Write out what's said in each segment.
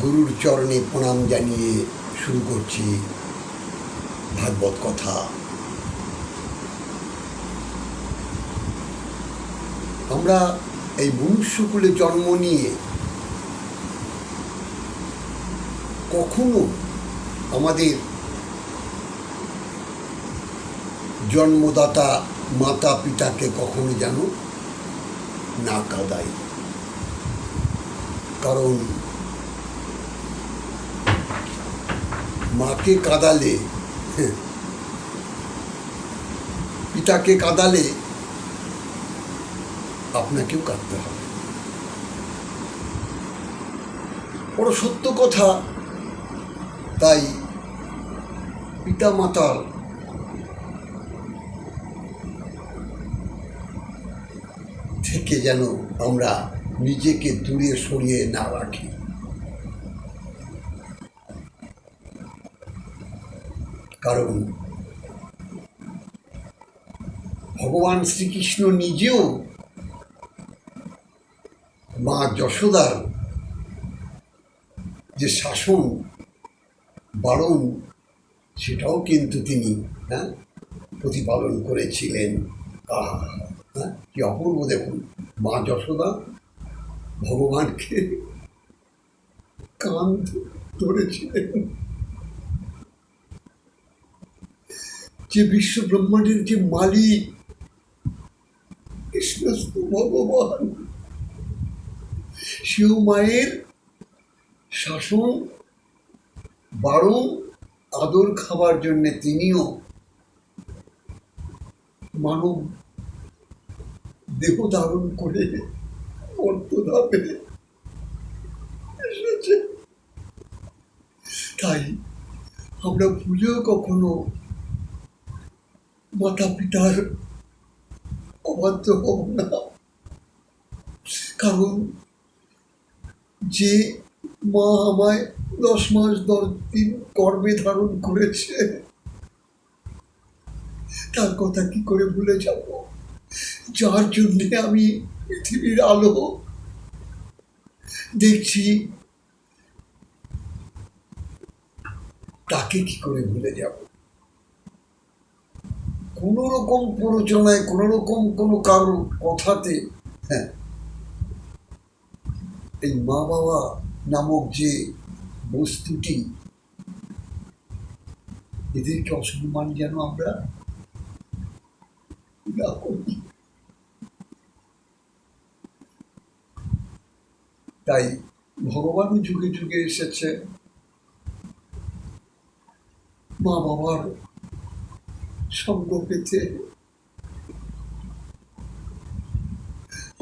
গুরুর চরণে প্রণাম জানিয়ে শুরু করছি ভাগবত কথা। আমরা এই মনুষ্যকুলে জন্ম নিয়ে কখনো আমাদের জন্মদাতা মাতা পিতাকে কখনো যেন না কাঁদাই, কারণ মাকে কাঁদালে, পিতাকে কাঁদালে আপনাকেও কাঁদতে হবে। বড় সত্য কথা। তাই পিতা মাতার থেকে যেন আমরা নিজেকে দূরে সরিয়ে না রাখি। কারণ ভগবান শ্রীকৃষ্ণ নিজেও মা যশোদার যে শাসন বারণ, সেটাও কিন্তু তিনি প্রতিপালন করেছিলেন। কি অপূর্ব! দেখুন, মা যশোদা ভগবানকে কান ধরেছিলেন। যে বিশ্ব ব্রহ্মাণ্ডের যে মালিক কৃষ্ণস্থ ভগবান, সেও মায়ের শাসন বারণ আদর খাবার জন্যে তিনিও মানব দেহ ধারণ করে মর্তধামে এসেছে। তাই আমরা ভুলেও কখনো মাতা পিতার অবাধ্য হব না। কারণ যে মা আমায় 10 মাস 10 দিন গর্ভে ধারণ করেছে, তার কথা কি করে ভুলে যাব? যার জন্যে আমি পৃথিবীর আলো দেখছি, তাকে কি করে ভুলে যাব? কোন রকম প্ররোচনায়, কোন রকম কোনো কারো কথাতে এই মা বাবা নামক যে বস্তুটি, এদেরকে অসম্মান যেন আমরা না করি। তাই ভগবানও যুগে যুগে এসেছে মা বাবার সঙ্গ পেতে।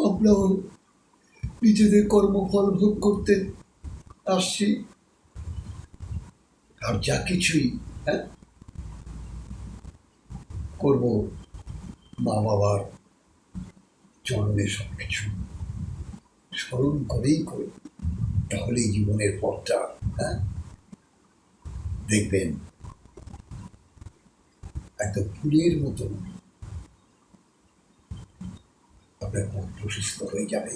আমরাও নিজেদের কর্মফল ভোগ করতে আসছি, আর যা কিছুই করব মা বাবার জন্মে সবকিছু স্মরণ করেই করি। তাহলেই জীবনের পথটা দেখবেন একদম ফুলের মতন আপনার মন প্রশস্ত হয়ে যাবে।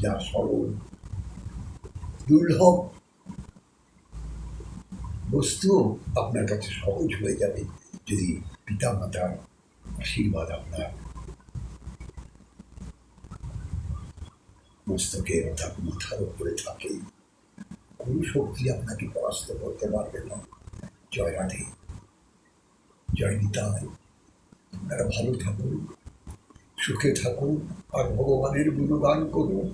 যা সরল দুর্লভ বস্তুও আপনার কাছে সহজ হয়ে যাবে যদি পিতা মাতার আশীর্বাদ আপনার মস্তকে অর্থাৎ মাথার উপরে থাকে। কোন শক্তি আপনাকে পরাস্ত করতে পারবে না। জয় রাধে, জয় নিতাই। আপনারা ভালো থাকুন, সুখে থাকুন, আর ভগবানের গুণগান করুন,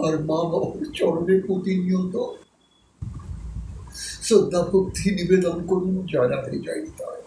আর মা বাবার চরণে প্রতিনিয়ত শ্রদ্ধা ভক্তি নিবেদন করুন। জয় রাধে, জয় নিতাই।